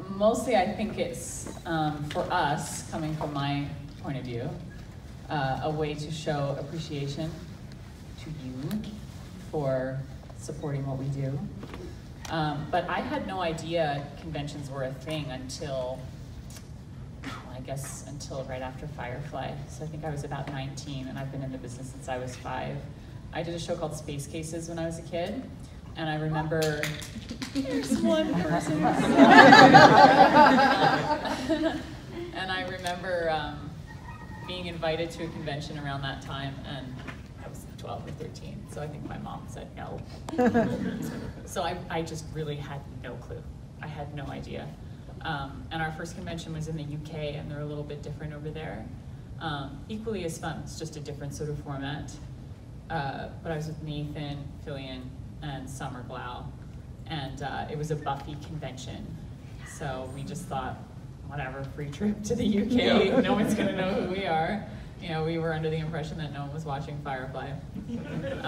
Mostly I think it's, for us, coming from my point of view, a way to show appreciation to you for supporting what we do. But I had no idea conventions were a thing until, I guess, until right after Firefly. So I think I was about 19, and I've been in the business since I was 5. I did a show called Space Cases when I was a kid, and I remember, there's one person. And I remember being invited to a convention around that time, and I was 12 or 13, so I think my mom said no. So I just really had no clue. I had no idea. And our first convention was in the UK, and they're a little bit different over there. Equally as fun, it's just a different sort of format. But I was with Nathan, Fillion, and Summer Glau, and it was a Buffy convention. So we just thought, whatever, free trip to the UK, yeah. No one's gonna know who we are. You know, we were under the impression that no one was watching Firefly. Nathan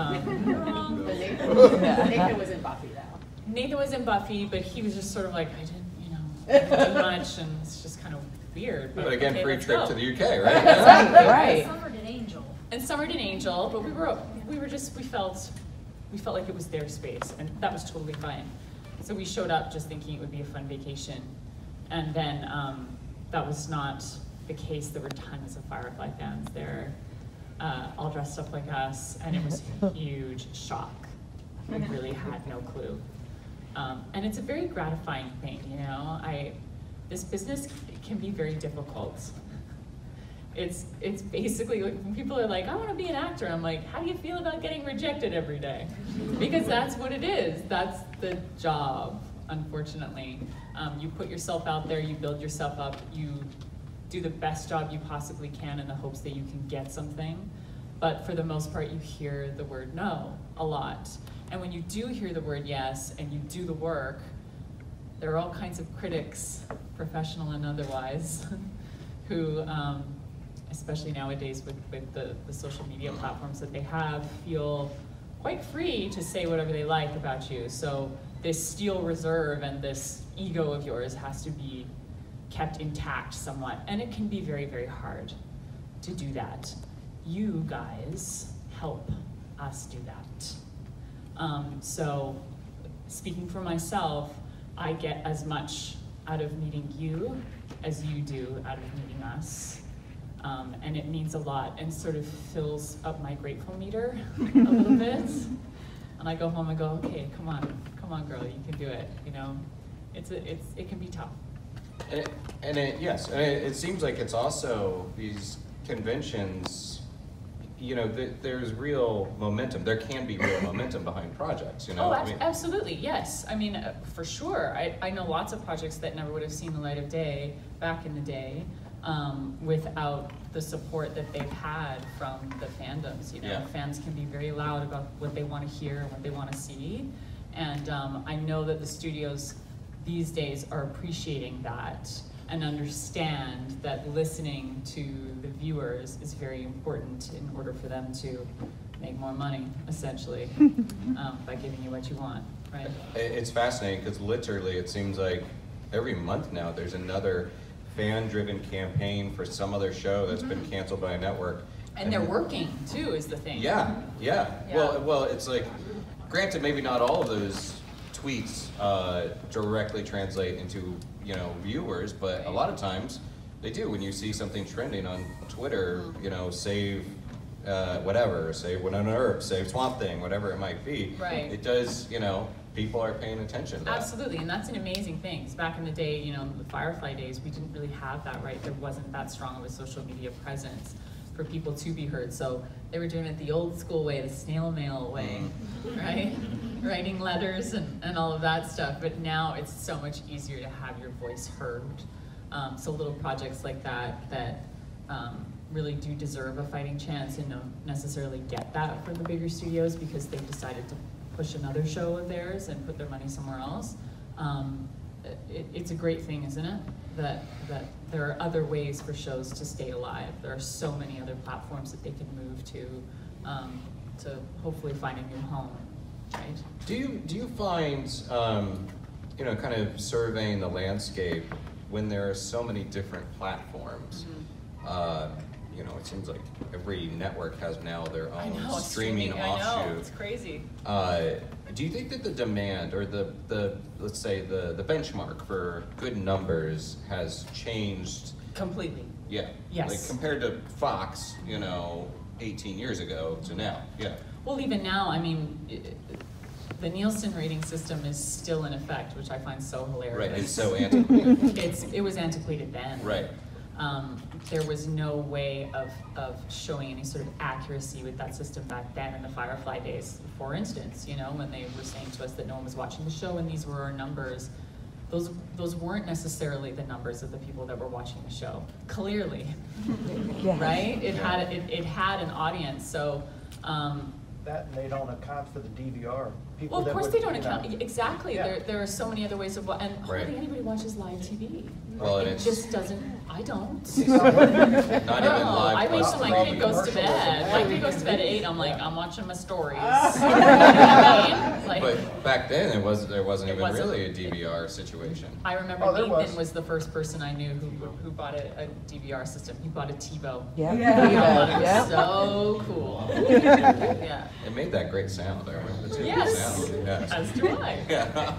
was in Buffy though. Nathan was in Buffy, but he was just sort of like, I didn't do much, and it's just kind of weird. But again, okay, free trip to the UK, right? Exactly, right. Summer did Angel. And Summer did Angel, but we felt like it was their space, and that was totally fine. So we showed up just thinking it would be a fun vacation, and then that was not the case. There were tons of Firefly fans there, all dressed up like us, and it was a huge shock. We really had no clue. And it's a very gratifying thing, you know. This business can be very difficult. It's basically like when people are like, I want to be an actor. I'm like, how do you feel about getting rejected every day? Because that's what it is. That's the job, unfortunately. You put yourself out there, you build yourself up, you do the best job you possibly can in the hopes that you can get something. But for the most part, you hear the word no a lot. And when you do hear the word yes and you do the work, there are all kinds of critics, professional and otherwise, who, especially nowadays with the social media platforms that they have, feel quite free to say whatever they like about you. So this steel reserve and this ego of yours has to be kept intact somewhat. And it can be very, very hard to do that. You guys help us do that. So speaking for myself, I get as much out of meeting you as you do out of meeting us. And it means a lot and sort of fills up my grateful meter a little bit. And I go home and go, okay, come on girl, you can do it. You know, it can be tough. Yes, it seems like it's also these conventions, you know, there's real momentum. There can be real momentum behind projects, you know? Oh, absolutely, yes. I mean, for sure. I know lots of projects that never would have seen the light of day back in the day without the support that they've had from the fandoms, you know? Yeah. Fans can be very loud about what they want to hear, what they want to see. And I know that the studios these days are appreciating that and understand that listening to the viewers is very important in order for them to make more money, essentially, by giving you what you want, right? It's fascinating because literally it seems like every month now there's another fan-driven campaign for some other show that's been canceled by a network. And they're working, too, is the thing. Yeah. Well, it's like, granted, maybe not all of those tweets directly translate into, you know, viewers, but a lot of times they do. When you see something trending on Twitter, you know, save whatever, save Winona Earp, save Swamp Thing, whatever it might be. Right. It does, you know, people are paying attention to that. Absolutely, and that's an amazing thing. Back in the day, you know, the Firefly days, we didn't really have that, right? There wasn't that strong of a social media presence for people to be heard. So they were doing it the old school way, the snail mail way, right? Writing letters and all of that stuff. But now it's so much easier to have your voice heard. So little projects like that really do deserve a fighting chance and don't necessarily get that from the bigger studios because they've decided to push another show of theirs and put their money somewhere else. It's a great thing, isn't it? That there are other ways for shows to stay alive. There are so many other platforms that they can move to hopefully find a new home, right? Do you find you know, kind of surveying the landscape, when there are so many different platforms, you know, it seems like every network has now their own streaming offshoot. I know, it's crazy. Do you think that the demand, or the let's say the benchmark for good numbers has changed? Completely. Yeah. Yes. Like compared to Fox, you know, 18 years ago to now. Yeah. Well, even now, I mean, the Nielsen rating system is still in effect, which I find so hilarious. Right. It's so antiquated. It was antiquated then. Right. There was no way of showing any sort of accuracy with that system back then in the Firefly days. For instance, you know, when they were saying to us that no one was watching the show and these were our numbers, those weren't necessarily the numbers of the people that were watching the show. Clearly, right? It had an audience. So. That and they don't account for the DVR. People Well, of course they don't you account. know, Exactly. Yeah. There are so many other ways of and Right. hardly anybody watches live TV. Well, and it it's just doesn't. I don't. not even No, live. I wait plus till my 3D. kid goes to bed. commercials. My kid goes to bed at 8. I'm like, I'm watching my stories. You know what I mean? Like, But back then, there wasn't It even wasn't. really a DVR situation. I remember Oh, there Nathan was. was the first person I knew who bought a DVR system. He bought a TiVo. Yeah. Yeah. So cool. Yeah. It made that great sound. I remember the Yes. sound. Yes. As do I. Yeah.